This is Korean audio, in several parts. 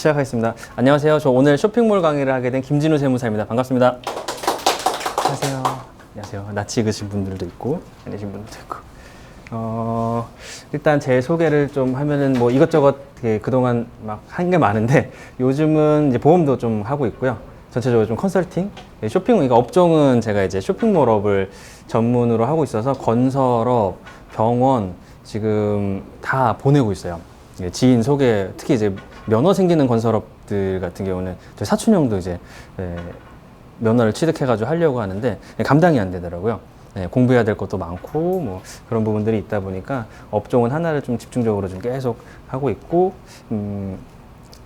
시작하겠습니다. 안녕하세요. 저 오늘 쇼핑몰 강의를 하게 된 김진우 세무사입니다. 반갑습니다. 안녕하세요. 안녕하세요. 낯이 익으신 분들도 있고 아니신 분들도 있고. 일단 제 소개를 좀 하면은 뭐 이것저것 그동안 막 한 게 많은데 요즘은 이제 보험도 좀 하고 있고요. 전체적으로 좀 컨설팅, 쇼핑, 그러니까 업종은 제가 이제 쇼핑몰업을 전문으로 하고 있어서 건설업, 병원 지금 다 보내고 있어요. 지인 소개, 특히 이제 면허 생기는 건설업들 같은 경우는 저희 사촌 형도 이제 면허를 취득해가지고 하려고 하는데 감당이 안 되더라고요. 공부해야 될 것도 많고 뭐 그런 부분들이 있다 보니까 업종은 하나를 좀 집중적으로 좀 계속 하고 있고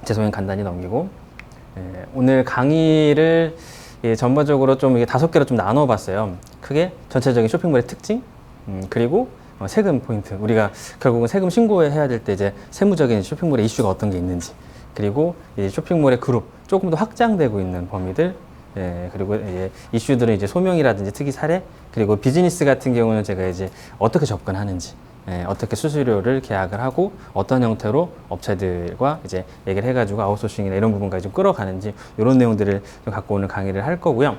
제 소개는 간단히 넘기고 오늘 강의를 전반적으로 좀 이게 5개로 좀 나눠봤어요. 크게 전체적인 쇼핑몰의 특징, 그리고 세금 포인트. 우리가 결국은 세금 신고해야 될 때 이제 세무적인 쇼핑몰의 이슈가 어떤 게 있는지, 그리고 이 쇼핑몰의 그룹 조금 더 확장되고 있는 범위들, 그리고 이슈들은 이제 소명이라든지 특이 사례, 그리고 비즈니스 같은 경우는 제가 이제 어떻게 접근하는지, 어떻게 수수료를 계약을 하고 어떤 형태로 업체들과 이제 얘기를 해가지고 아웃소싱이나 이런 부분까지 좀 끌어가는지 이런 내용들을 좀 갖고 오늘 강의를 할 거고요.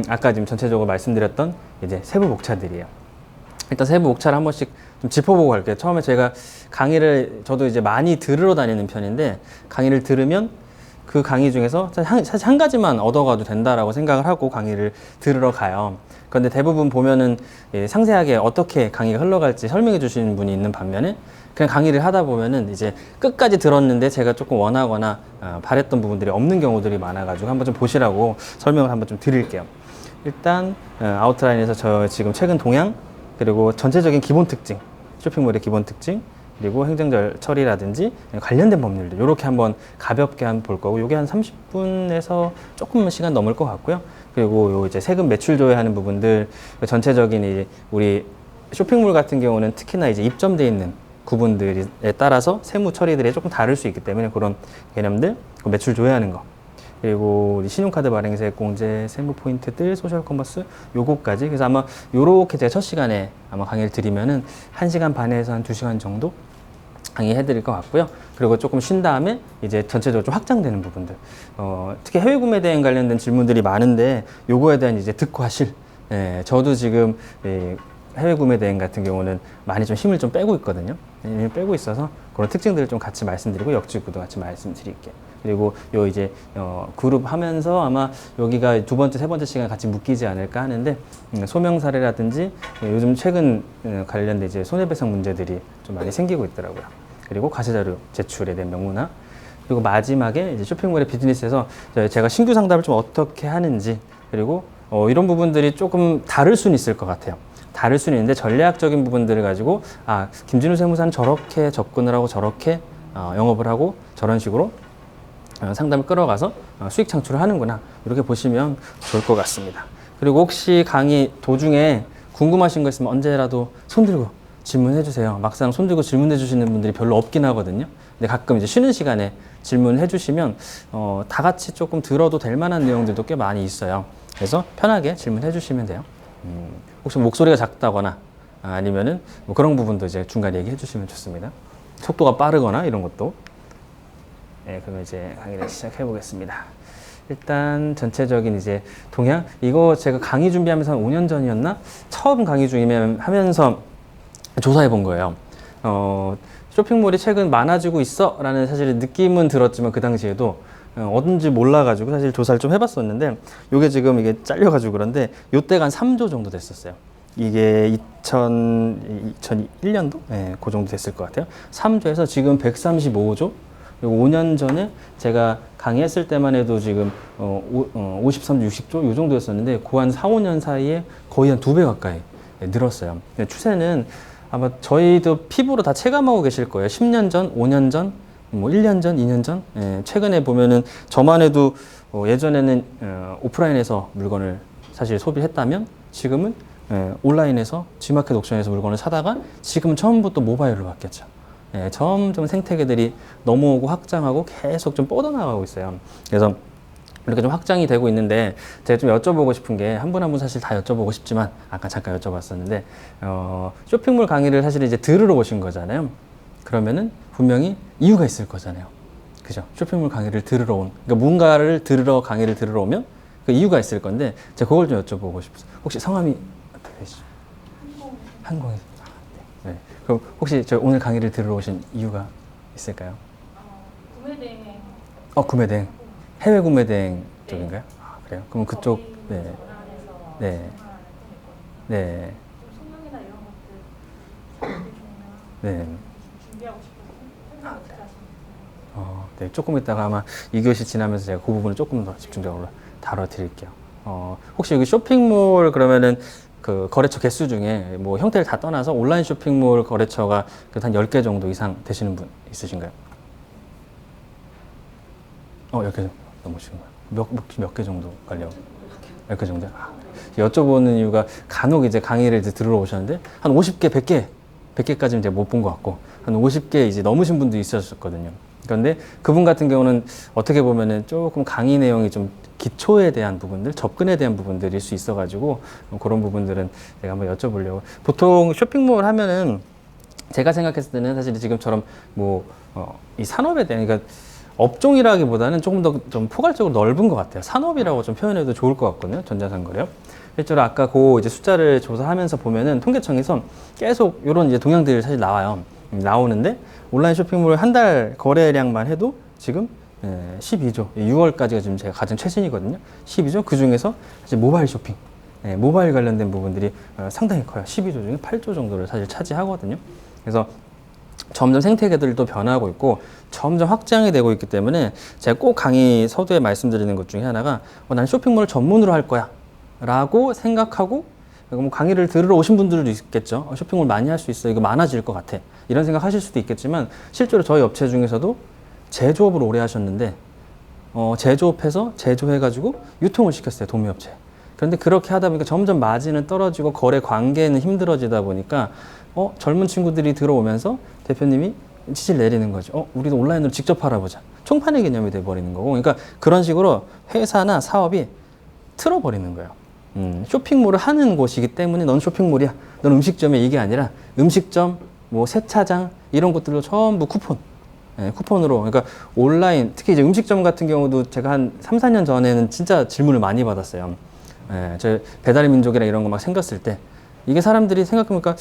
아까 지금 전체적으로 말씀드렸던 이제 세부 목차들이에요. 일단 세부 목차를 한 번씩 좀 짚어보고 갈게요. 처음에 제가 강의를 저도 이제 많이 들으러 다니는 편인데 강의를 들으면 그 강의 중에서 사실 한 가지만 얻어가도 된다라고 생각을 하고 강의를 들으러 가요. 그런데 대부분 보면은 상세하게 어떻게 강의가 흘러갈지 설명해 주시는 분이 있는 반면에 그냥 강의를 하다 보면은 이제 끝까지 들었는데 제가 조금 원하거나 바랬던 부분들이 없는 경우들이 많아가지고 한번 좀 보시라고 설명을 한번 좀 드릴게요. 일단 아웃라인에서 저 지금 최근 동향, 그리고 전체적인 기본 특징, 쇼핑몰의 기본 특징, 그리고 행정절 처리라든지 관련된 법률들 이렇게 한번 가볍게 한번 볼 거고, 요게 한 30분에서 조금 시간 넘을 것 같고요. 그리고 요 이제 세금 매출 조회하는 부분들, 전체적인 이 우리 쇼핑몰 같은 경우는 특히나 이제 입점돼 있는 구분들에 따라서 세무 처리들이 조금 다를 수 있기 때문에 그런 개념들, 매출 조회하는 거, 그리고 신용카드 발행세액 공제, 세무 포인트들, 소셜 커머스 요거까지. 그래서 아마 요렇게 제가 첫 시간에 아마 강의를 드리면은 1시간 반에서 한 2시간 정도 강의해 드릴 것 같고요. 그리고 조금 쉰 다음에 이제 전체적으로 좀 확장되는 부분들, 특히 해외 구매 대행 관련된 질문들이 많은데 요거에 대한 이제 득과실, 저도 지금 해외 구매 대행 같은 경우는 많이 좀 힘을 좀 빼고 있거든요. 빼고 있어서 그런 특징들을 좀 같이 말씀드리고 역지구도 같이 말씀드릴게요. 그리고 요 이제 그룹 하면서 아마 여기가 2번째, 3번째 시간 같이 묶이지 않을까 하는데, 소명 사례라든지 요즘 최근 관련된 이제 손해배상 문제들이 좀 많이 생기고 있더라고요. 그리고 과세자료 제출에 대한 명문화, 그리고 마지막에 이제 쇼핑몰의 비즈니스에서 제가 신규 상담을 좀 어떻게 하는지, 그리고 이런 부분들이 조금 다를 수는 있을 것 같아요. 다를 수는 있는데 전략적인 부분들을 가지고 김진우 세무사는 저렇게 접근을 하고 저렇게 영업을 하고 저런 식으로 상담을 끌어가서 수익 창출을 하는구나, 이렇게 보시면 좋을 것 같습니다. 그리고 혹시 강의 도중에 궁금하신 거 있으면 언제라도 손 들고 질문해 주세요. 막상 손 들고 질문해 주시는 분들이 별로 없긴 하거든요. 근데 가끔 이제 쉬는 시간에 질문해 주시면 다 같이 조금 들어도 될 만한 내용들도 꽤 많이 있어요. 그래서 편하게 질문해 주시면 돼요. 혹시 목소리가 작다거나 아니면은 뭐 그런 부분도 이제 중간에 얘기해 주시면 좋습니다. 속도가 빠르거나 이런 것도. 그럼 이제 강의를 시작해 보겠습니다. 일단 전체적인 이제 동향, 이거 제가 강의 준비하면서 한 5년 전이었나? 처음 강의 중이면 하면서 조사해 본 거예요. 쇼핑몰이 최근 많아지고 있어 라는 사실 느낌은 들었지만 그 당시에도 어딘지 몰라가지고 사실 조사를 좀 해봤었는데, 요게 지금 이게 잘려가지고 그런데 요때가 한 3조 정도 됐었어요. 이게 2001년도? 그 정도 됐을 것 같아요. 3조에서 지금 135조? 그리고 5년 전에 제가 강의했을 때만 해도 지금 53조, 60조 요 정도였었는데 그 한 4, 5년 사이에 거의 한 2배 가까이 늘었어요. 추세는 아마 저희도 피부로 다 체감하고 계실 거예요. 10년 전, 5년 전, 뭐 1년 전, 2년 전. 최근에 보면은 저만 해도 예전에는 오프라인에서 물건을 사실 소비했다면 지금은 온라인에서 G마켓 옥션에서 물건을 사다가 지금은 전부 또 모바일로 바뀌었죠. 점점 생태계들이 넘어오고 확장하고 계속 좀 뻗어나가고 있어요. 그래서 이렇게 좀 확장이 되고 있는데 제가 좀 여쭤보고 싶은 게 한 분 한 분 사실 다 여쭤보고 싶지만 아까 잠깐 여쭤봤었는데 쇼핑몰 강의를 사실 이제 들으러 오신 거잖아요. 그러면은 분명히 이유가 있을 거잖아요. 그죠? 쇼핑몰 강의를 들으러 온, 그러니까 뭔가를 들으러 강의를 들으러 오면 그 이유가 있을 건데 제가 그걸 좀 여쭤보고 싶어요. 혹시 성함이 어떻게 되시죠? 한공이. 네. 그럼 혹시 저 오늘 강의를 들으러 오신 이유가 있을까요? 구매대행. 구매대행. 해외 구매대행 쪽인가요? 네. 아, 그래요? 그럼 그쪽, 네. 문화에서 네. 생활하는 좀 있거든요. 네. 좀 성능이나 이런 것들 네. 준비하고 싶어서 설명 어떻게 하시나요? 네. 조금 있다가 아마 2교시 지나면서 제가 그 부분을 조금 더 집중적으로 다뤄드릴게요. 혹시 여기 쇼핑몰 그러면은 그 거래처 개수 중에 뭐 형태를 다 떠나서 온라인 쇼핑몰 거래처가 한 10개 정도 이상 되시는 분 있으신가요? 10개 정도 넘으시는 거예요. 몇 개 정도 가려고? 10개 정도? 여쭤보는 이유가 간혹 이제 강의를 이제 들으러 오셨는데 한 50개, 100개까지는 이제 못 본 것 같고 한 50개 이제 넘으신 분도 있었거든요. 그런데 그분 같은 경우는 어떻게 보면은 조금 강의 내용이 좀 기초에 대한 부분들, 접근에 대한 부분들일 수 있어가지고 그런 부분들은 제가 한번 여쭤보려고. 보통 쇼핑몰 하면은 제가 생각했을 때는 사실 지금처럼 뭐 이 산업에 대한, 그러니까 업종이라기보다는 조금 더 좀 포괄적으로 넓은 것 같아요. 산업이라고 좀 표현해도 좋을 것 같거든요. 전자상거래요. 실제로 아까 그 이제 숫자를 조사하면서 보면은 통계청에서 계속 이런 이제 동향들이 사실 나와요. 나오는데 온라인 쇼핑몰 한 달 거래량만 해도 지금 12조, 6월까지가 지금 제가 가장 최신이거든요. 12조, 그 중에서 사실 모바일 쇼핑, 모바일 관련된 부분들이 상당히 커요. 12조 중에 8조 정도를 사실 차지하거든요. 그래서 점점 생태계들도 변화하고 있고 점점 확장이 되고 있기 때문에 제가 꼭 강의 서두에 말씀드리는 것 중에 하나가 난 쇼핑몰을 전문으로 할 거야 라고 생각하고 뭐 강의를 들으러 오신 분들도 있겠죠. 쇼핑몰 많이 할 수 있어, 이거 많아질 것 같아, 이런 생각 하실 수도 있겠지만 실제로 저희 업체 중에서도 제조업을 오래 하셨는데 제조업해서 제조해가지고 유통을 시켰어요, 도매업체. 그런데 그렇게 하다 보니까 점점 마진은 떨어지고 거래 관계는 힘들어지다 보니까 젊은 친구들이 들어오면서 대표님이 지시를 내리는 거죠. 우리도 온라인으로 직접 팔아보자. 총판의 개념이 돼버리는 거고. 그러니까 그런 식으로 회사나 사업이 틀어버리는 거예요. 쇼핑몰을 하는 곳이기 때문에 넌 쇼핑몰이야, 넌 음식점이야, 이게 아니라 음식점, 뭐 세차장 이런 것들로 전부 쿠폰으로. 그러니까 온라인, 특히 이제 음식점 같은 경우도 제가 한 3, 4년 전에는 진짜 질문을 많이 받았어요. 저 배달의 민족이랑 이런 거 막 생겼을 때 이게 사람들이 생각해보니까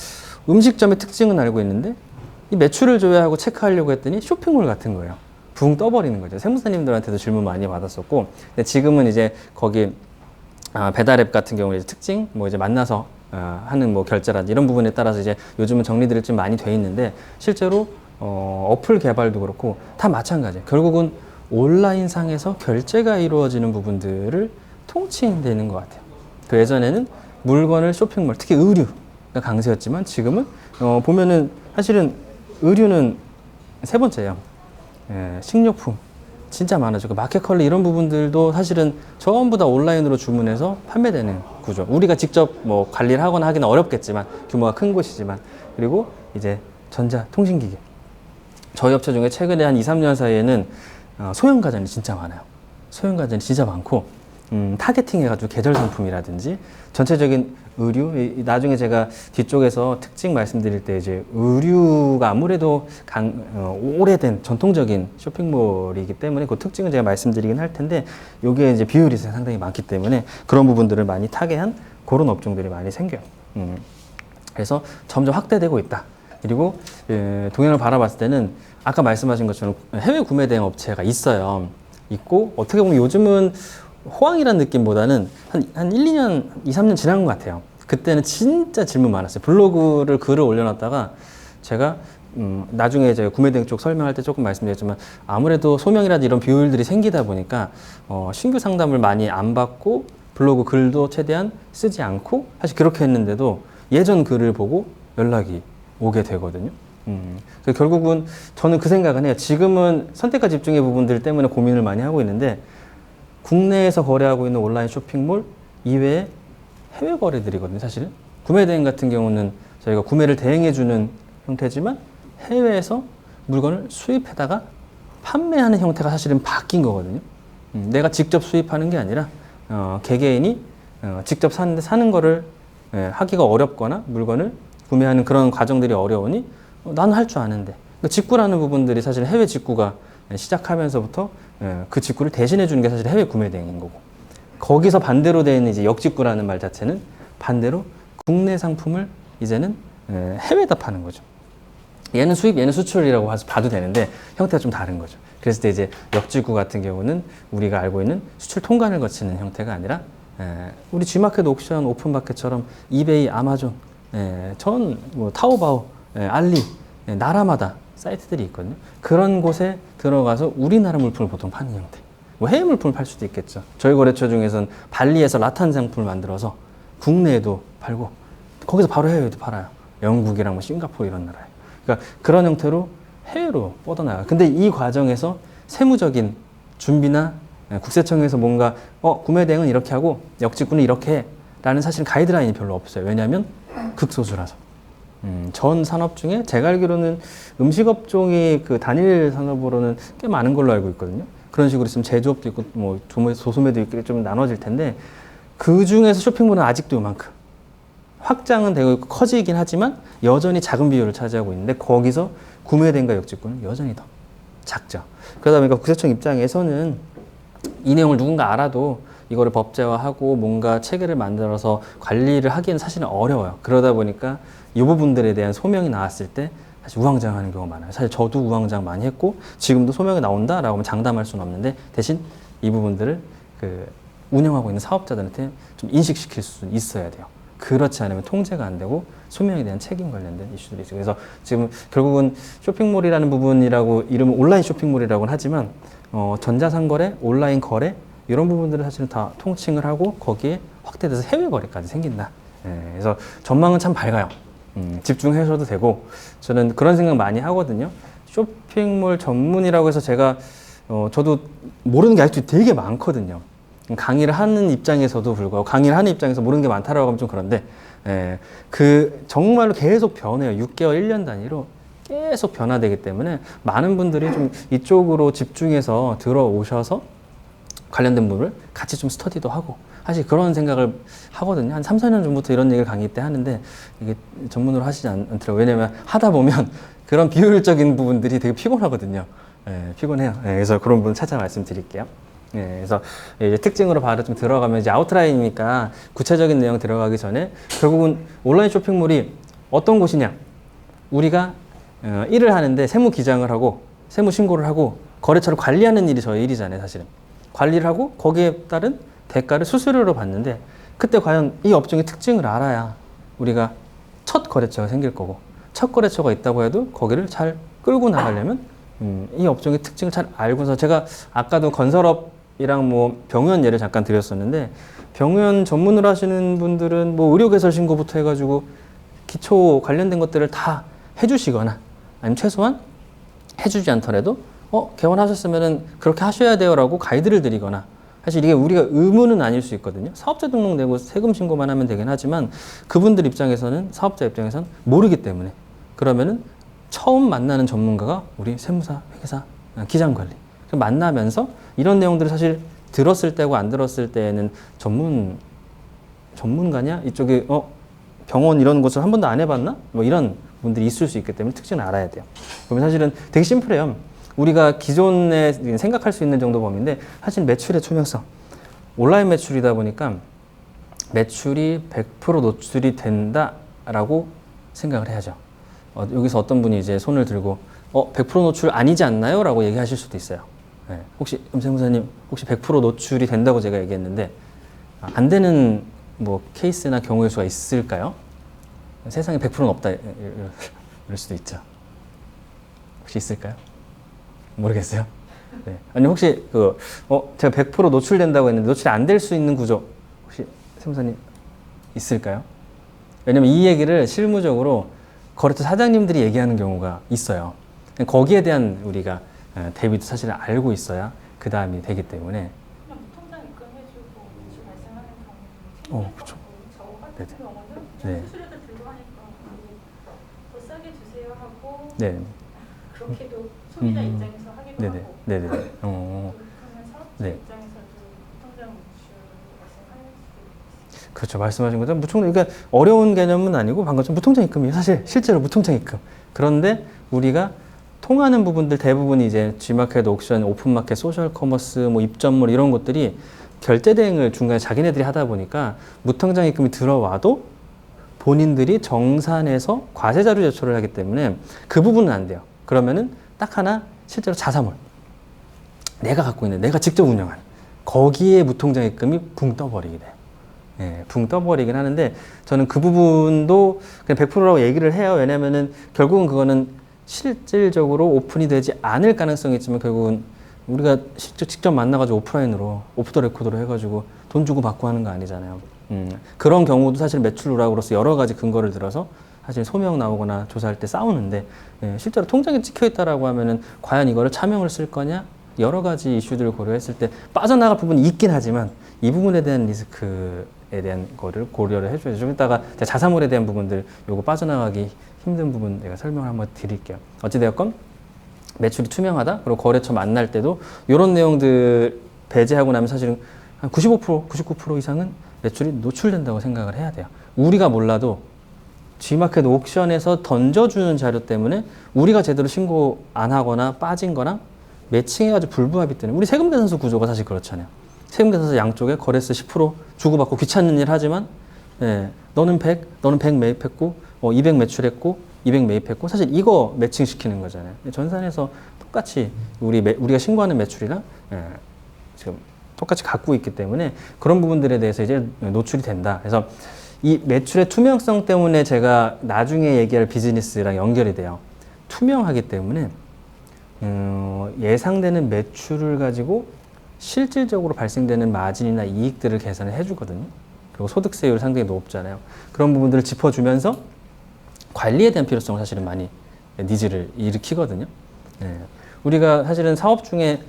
음식점의 특징은 알고 있는데 이 매출을 조회하고 체크하려고 했더니 쇼핑몰 같은 거예요. 붕 떠버리는 거죠. 세무사님들한테도 질문 많이 받았었고, 근데 지금은 이제 거기 배달앱 같은 경우에 이제 특징, 뭐 이제 만나서 하는 뭐 결제라든지 이런 부분에 따라서 이제 요즘은 정리들이 좀 많이 돼 있는데 실제로 어플 개발도 그렇고 다 마찬가지예요. 결국은 온라인 상에서 결제가 이루어지는 부분들을 통칭되는 것 같아요. 그 예전에는 물건을 쇼핑몰, 특히 의류가 강세였지만 지금은 보면은 사실은 의류는 세 번째예요. 식료품 진짜 많아지고 마켓컬리 이런 부분들도 사실은 전부 다 온라인으로 주문해서 판매되는 구조. 우리가 직접 뭐 관리를 하거나 하기는 어렵겠지만 규모가 큰 곳이지만, 그리고 이제 전자통신기계. 저희 업체 중에 최근에 한 2, 3년 사이에는 소형 가전이 진짜 많아요. 소형 가전이 진짜 많고 타겟팅 해가지고 계절 상품이라든지 전체적인 의류, 나중에 제가 뒤쪽에서 특징 말씀드릴 때 이제 의류가 아무래도 오래된 전통적인 쇼핑몰이기 때문에 그 특징은 제가 말씀드리긴 할 텐데 여기에 이제 비율이 상당히 많기 때문에 그런 부분들을 많이 타겟한 그런 업종들이 많이 생겨요. 그래서 점점 확대되고 있다. 그리고 동향을 바라봤을 때는 아까 말씀하신 것처럼 해외 구매 대행 업체가 있어요. 있고 어떻게 보면 요즘은 호황이라는 느낌보다는 한 1, 2년, 2, 3년 지난 것 같아요. 그때는 진짜 질문 많았어요. 블로그를 글을 올려놨다가 제가 나중에 제가 구매대행 쪽 설명할 때 조금 말씀드렸지만 아무래도 소명이라든지 이런 비율들이 생기다 보니까 신규 상담을 많이 안 받고 블로그 글도 최대한 쓰지 않고 사실 그렇게 했는데도 예전 글을 보고 연락이 오게 되거든요. 그래서 결국은 저는 그 생각은 해요. 지금은 선택과 집중의 부분들 때문에 고민을 많이 하고 있는데 국내에서 거래하고 있는 온라인 쇼핑몰 이외에 해외 거래들이거든요, 사실은. 구매 대행 같은 경우는 저희가 구매를 대행해주는 형태지만 해외에서 물건을 수입해다가 판매하는 형태가 사실은 바뀐 거거든요. 내가 직접 수입하는 게 아니라 개개인이 직접 사는 거를 하기가 어렵거나 물건을 구매하는 그런 과정들이 어려우니 나는 할 줄 아는데. 그러니까 직구라는 부분들이 사실 해외 직구가 시작하면서부터 그 직구를 대신해 주는 게 사실 해외 구매 대행인 거고, 거기서 반대로 되어 있는 이제 역직구라는 말 자체는 반대로 국내 상품을 이제는 해외에다 파는 거죠. 얘는 수입, 얘는 수출이라고 봐도 되는데 형태가 좀 다른 거죠. 그랬을 때 이제 역직구 같은 경우는 우리가 알고 있는 수출 통관을 거치는 형태가 아니라 우리 G마켓 옥션, 오픈마켓처럼 이베이, 아마존, 뭐 타오바오, 알리, 나라마다 사이트들이 있거든요. 그런 곳에 들어가서 우리나라 물품을 보통 파는 형태. 뭐 해외 물품을 팔 수도 있겠죠. 저희 거래처 중에서는 발리에서 라탄 상품을 만들어서 국내에도 팔고 거기서 바로 해외에도 팔아요. 영국이랑 뭐 싱가포르 이런 나라에. 그러니까 그런 형태로 해외로 뻗어나가요. 근데 이 과정에서 세무적인 준비나 국세청에서 뭔가 구매 대행은 이렇게 하고 역직구는 이렇게 해 라는 사실 가이드라인이 별로 없어요. 왜냐하면 극소수라서. 전 산업 중에 제가 알기로는 음식업종이 그 단일 산업으로는 꽤 많은 걸로 알고 있거든요. 그런 식으로 있으면 제조업도 있고 뭐 소소매도 있고 좀 나눠질 텐데 그 중에서 쇼핑몰은 아직도 요만큼 확장은 되고 있고 커지긴 하지만 여전히 작은 비율을 차지하고 있는데 거기서 구매대행과 역직구는 여전히 더 작죠. 그러다 보니까 국세청 입장에서는 이 내용을 누군가 알아도 이거를 법제화하고 뭔가 체계를 만들어서 관리를 하기에는 사실은 어려워요. 그러다 보니까 이 부분들에 대한 소명이 나왔을 때 사실 우왕좌왕하는 경우가 많아요. 사실 저도 우왕좌왕 많이 했고 지금도 소명이 나온다라고 하면 장담할 수는 없는데 대신 이 부분들을 운영하고 있는 사업자들한테 좀 인식시킬 수 있어야 돼요. 그렇지 않으면 통제가 안 되고 소명에 대한 책임 관련된 이슈들이 있어요. 그래서 지금 결국은 쇼핑몰이라는 부분이라고 이름은 온라인 쇼핑몰이라고는 하지만 전자상거래, 온라인 거래 이런 부분들을 사실은 다 통칭을 하고 거기에 확대돼서 해외 거래까지 생긴다. 그래서 전망은 참 밝아요. 집중하셔도 되고 저는 그런 생각 많이 하거든요. 쇼핑몰 전문이라고 해서 제가 저도 모르는 게 아직도 되게 많거든요. 강의를 하는 입장에서도 불구하고 강의를 하는 입장에서 모르는 게 많다라고 하면 좀 그런데 그 정말로 계속 변해요. 6개월, 1년 단위로 계속 변화되기 때문에 많은 분들이 좀 이쪽으로 집중해서 들어오셔서 관련된 부분을 같이 좀 스터디도 하고 사실 그런 생각을 하거든요. 한 3, 4년 전부터 이런 얘기를 강의 때 하는데 이게 전문으로 하시지 않더라고요. 왜냐면 하다 보면 그런 비효율적인 부분들이 되게 피곤하거든요. 피곤해요. 그래서 그런 부분 차차 말씀드릴게요. 그래서 이제 특징으로 바로 좀 들어가면 이제 아웃라인이니까 구체적인 내용 들어가기 전에 결국은 온라인 쇼핑몰이 어떤 곳이냐. 우리가 일을 하는데 세무 기장을 하고 세무 신고를 하고 거래처를 관리하는 일이 저희 일이잖아요, 사실은. 관리를 하고 거기에 따른 대가를 수수료로 받는데 그때 과연 이 업종의 특징을 알아야 우리가 첫 거래처가 생길 거고 첫 거래처가 있다고 해도 거기를 잘 끌고 나가려면 이 업종의 특징을 잘 알고서 제가 아까도 건설업이랑 뭐 병원 예를 잠깐 드렸었는데 병원 전문으로 하시는 분들은 뭐 의료개설 신고부터 해가지고 기초 관련된 것들을 다 해주시거나 아니면 최소한 해주지 않더라도 개원하셨으면은 그렇게 하셔야 돼요라고 가이드를 드리거나 사실 이게 우리가 의무는 아닐 수 있거든요. 사업자 등록 내고 세금 신고만 하면 되긴 하지만 그분들 입장에서는 사업자 입장에서는 모르기 때문에 그러면은 처음 만나는 전문가가 우리 세무사, 회계사, 기장관리 만나면서 이런 내용들을 사실 들었을 때고 안 들었을 때는 전문가냐? 이쪽에 병원 이런 곳을 한 번도 안 해봤나? 뭐 이런 분들이 있을 수 있기 때문에 특징을 알아야 돼요. 그러면 사실은 되게 심플해요. 우리가 기존에 생각할 수 있는 정도 범위인데 사실 매출의 투명성 온라인 매출이다 보니까 매출이 100% 노출이 된다라고 생각을 해야죠. 여기서 어떤 분이 이제 손을 들고 100% 노출 아니지 않나요? 라고 얘기하실 수도 있어요. 혹시 세무사님 혹시 100% 노출이 된다고 제가 얘기했는데 안 되는 뭐 케이스나 경우의 수가 있을까요? 세상에 100%는 없다 이럴 수도 있죠. 혹시 있을까요? 모르겠어요. 네. 아니 혹시 제가 100% 노출된다고 했는데 노출이 안 될 수 있는 구조 혹시 세무사님 있을까요? 왜냐면 이 얘기를 실무적으로 거래처 사장님들이 얘기하는 경우가 있어요. 거기에 대한 우리가 대비도 사실 알고 있어야 그 다음이 되기 때문에. 그냥 통장 입금해주고 매출 발생하는 경우는 그렇죠. 저 같은 네네. 경우는 네. 수수료도 들고 하니까 더 싸게 주세요 하고 네. 그렇게도 소비자 입장에서 하기도 네네. 하고 네네. 그러면 사업자 네. 입장에서도 통장 매출 발생할 수도 있어요. 그렇죠. 말씀하신 것처럼 무통장, 그러니까 어려운 개념은 아니고 방금 전 무통장 입금이에요. 사실 실제로 무통장 입금. 그런데 우리가 통하는 부분들 대부분이 이제 G마켓, 옥션, 오픈마켓, 소셜 커머스, 뭐 입점물 이런 것들이 결제 대행을 중간에 자기네들이 하다 보니까 무통장 입금이 들어와도 본인들이 정산해서 과세 자료 제출을 하기 때문에 그 부분은 안 돼요. 그러면은 딱 하나 실제로 자사몰 내가 갖고 있는 내가 직접 운영한 거기에 무통장 입금이 붕 떠버리게 돼요. 예, 붕 떠버리긴 하는데 저는 그 부분도 그냥 100%라고 얘기를 해요. 왜냐면은 결국은 그거는 실질적으로 오픈이 되지 않을 가능성이 있지만 결국은 우리가 직접 만나가지고 오프라인으로 오프 더 레코드로 해가지고 돈 주고 받고 하는 거 아니잖아요. 그런 경우도 사실 매출 누락으로서 여러 가지 근거를 들어서 사실 소명 나오거나 조사할 때 싸우는데 예, 실제로 통장에 찍혀 있다라고 하면은 과연 이거를 차명을 쓸 거냐 여러 가지 이슈들을 고려했을 때 빠져나갈 부분이 있긴 하지만 이 부분에 대한 리스크에 대한 거를 고려를 해줘야죠. 좀 이따가 자사몰에 대한 부분들 요거 빠져나가기 힘든 부분 내가 설명을 한번 드릴게요. 어찌되었건 매출이 투명하다 그리고 거래처 만날 때도 이런 내용들 배제하고 나면 사실은 한 95%, 99% 이상은 매출이 노출된다고 생각을 해야 돼요. 우리가 몰라도 G마켓 옥션에서 던져주는 자료 때문에 우리가 제대로 신고 안 하거나 빠진 거랑 매칭해가지고 불부합이 때문에 우리 세금 계산서 구조가 사실 그렇잖아요. 세금 계산서 양쪽에 거래세 10% 주고받고 귀찮은 일 하지만 예, 너는 100, 너는 100 매입했고 200 매출했고 200 매입했고 사실 이거 매칭시키는 거잖아요. 전산에서 똑같이 우리가 신고하는 매출이랑 예, 지금 똑같이 갖고 있기 때문에 그런 부분들에 대해서 이제 노출이 된다. 그래서 이 매출의 투명성 때문에 제가 나중에 얘기할 비즈니스랑 연결이 돼요. 투명하기 때문에 예상되는 매출을 가지고 실질적으로 발생되는 마진이나 이익들을 계산을 해주거든요. 그리고 소득세율 상당히 높잖아요. 그런 부분들을 짚어주면서 관리에 대한 필요성을 사실은 많이 니즈를 일으키거든요. 네. 우리가 사실은 사업 중에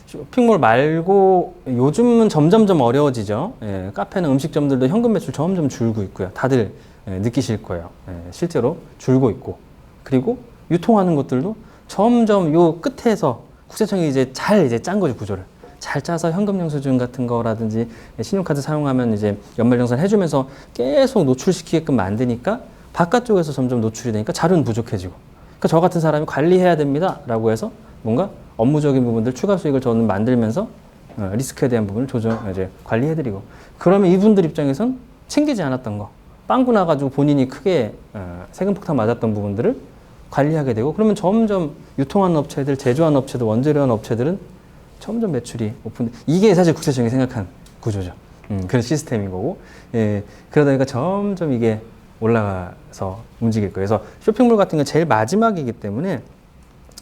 쇼핑몰 말고 요즘은 점점점 어려워지죠. 예, 카페나 음식점들도 현금 매출 점점 줄고 있고요. 다들 느끼실 거예요. 실제로 줄고 있고 그리고 유통하는 것들도 점점 요 끝에서 국세청이 이제 짠 거죠. 구조를 잘 짜서 현금 영수증 같은 거라든지 신용카드 사용하면 이제 연말정산 해주면서 계속 노출시키게끔 만드니까 바깥쪽에서 점점 노출이 되니까 자료는 부족해지고 그러니까 저 같은 사람이 관리해야 됩니다 라고 해서 뭔가 업무적인 부분들 추가 수익을 저는 만들면서 리스크에 대한 부분을 이제 관리해드리고 그러면 이분들 입장에선 챙기지 않았던 거 빵꾸 나가지고 본인이 크게 세금 폭탄 맞았던 부분들을 관리하게 되고 그러면 점점 유통하는 업체들, 제조하는 업체들, 원재료하는 업체들은 점점 매출이 오픈 이게 사실 국세청이 생각한 구조죠. 그런 시스템인 거고 예, 그러다 보니까 점점 이게 올라가서 움직일 거예요. 그래서 쇼핑몰 같은 게 제일 마지막이기 때문에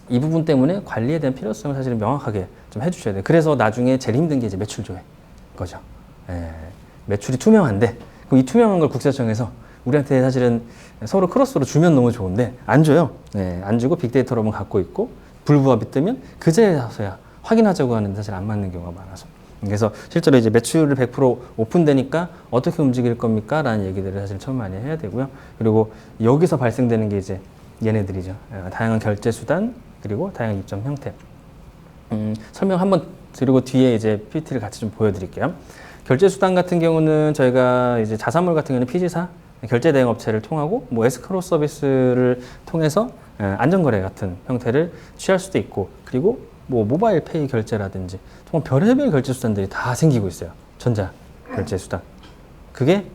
이 부분 때문에 관리에 대한 필요성을 사실은 명확하게 좀 해주셔야 돼요. 그래서 나중에 제일 힘든 게 이제 매출 조회 거죠. 예, 매출이 투명한데 그럼 이 투명한 걸 국세청에서 우리한테 사실은 서로 크로스로 주면 너무 좋은데 안 줘요. 예, 안 주고 빅데이터로만 갖고 있고 불부합이 뜨면 그제서야 확인하자고 하는데 사실 안 맞는 경우가 많아서 그래서 실제로 이제 매출을 100% 오픈되니까 어떻게 움직일 겁니까? 라는 얘기들을 사실 처음 많이 해야 되고요. 그리고 여기서 발생되는 게 이제 얘네들이죠. 다양한 결제 수단 그리고 다양한 입점 형태. 설명 한번 드리고 뒤에 이제 PPT를 같이 좀 보여드릴게요. 결제 수단 같은 경우는 저희가 이제 자사몰 같은 경우는 피지사 결제 대행 업체를 통하고 뭐 에스크로 서비스를 통해서 안전거래 같은 형태를 취할 수도 있고 그리고 뭐 모바일 페이 결제라든지 정말 별의별 결제 수단들이 다 생기고 있어요. 전자 결제 수단. 그게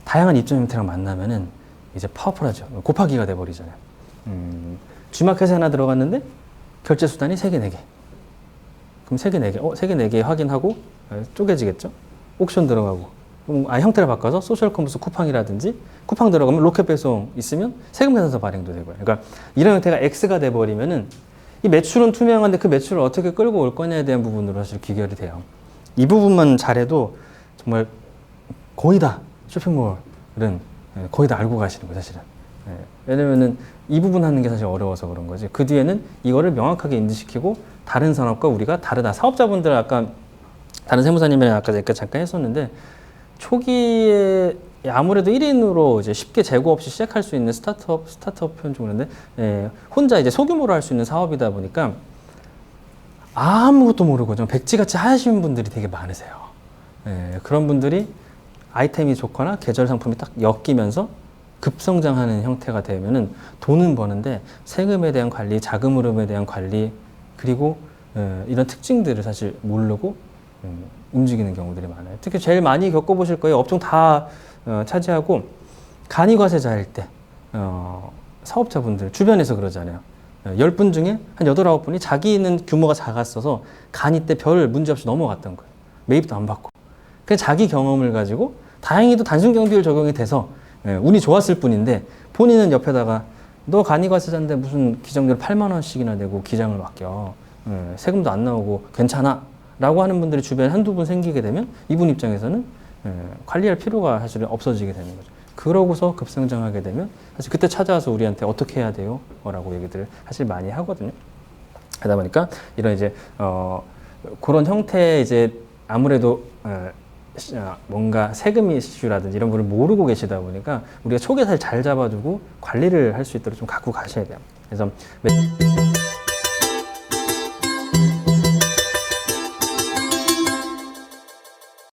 다양한 입점 형태랑 만나면은 이제 파워풀하죠. 곱하기가 돼버리잖아요. G마켓에 하나 들어갔는데 결제 수단이 3개, 4개. 그럼 3개, 4개. 3개, 4개 확인하고 쪼개지겠죠? 옥션 들어가고. 형태를 바꿔서 소셜 커머스 쿠팡이라든지 쿠팡 들어가면 로켓 배송 있으면 세금 계산서 발행도 되고요. 그러니까 이런 형태가 X가 돼버리면은 이 매출은 투명한데 그 매출을 어떻게 끌고 올 거냐에 대한 부분으로 사실 귀결이 돼요. 이 부분만 잘해도 정말 거의 다 쇼핑몰은 거의 다 알고 가시는 거예요, 사실은. 왜냐면은 이 부분 하는 게 사실 어려워서 그런 거지. 그 뒤에는 이거를 명확하게 인지시키고 다른 산업과 우리가 다르다. 사업자분들 아까 다른 세무사님이랑 아까 잠깐 했었는데 초기에 아무래도 1인으로 이제 쉽게 재고 없이 시작할 수 있는 스타트업 표현 좀 그런데 혼자 이제 소규모로 할 수 있는 사업이다 보니까 아무것도 모르고 좀 백지같이 하시는 분들이 되게 많으세요. 그런 분들이 아이템이 좋거나 계절 상품이 딱 엮이면서 급성장하는 형태가 되면은 돈은 버는데 세금에 대한 관리, 자금 흐름에 대한 관리 그리고 이런 특징들을 사실 모르고 움직이는 경우들이 많아요. 특히 제일 많이 겪어보실 거예요. 업종 다 차지하고 간이과세자 할 때 사업자분들 주변에서 그러잖아요. 10분 중에 한 8, 9분이 자기는 규모가 작았어서 간이 때 별 문제 없이 넘어갔던 거예요. 매입도 안 받고. 그냥 자기 경험을 가지고 다행히도 단순 경비율 적용이 돼서 운이 좋았을 뿐인데 본인은 옆에다가 너 간이과세자인데 무슨 기정료를 8만 원씩이나 내고 기장을 맡겨. 세금도 안 나오고 괜찮아. 라고 하는 분들이 주변에 한두 분 생기게 되면 이분 입장에서는 관리할 필요가 사실 없어지게 되는 거죠. 그러고서 급성장하게 되면 사실 그때 찾아와서 우리한테 어떻게 해야 돼요? 라고 얘기들을 사실 많이 하거든요. 그러다 보니까 이런 이제 그런 형태의 이제 아무래도 뭔가 세금 이슈라든지 이런 거를 모르고 계시다 보니까 우리가 초기에 사실 잘 잡아주고 관리를 할 수 있도록 좀 갖고 가셔야 돼요. 그래서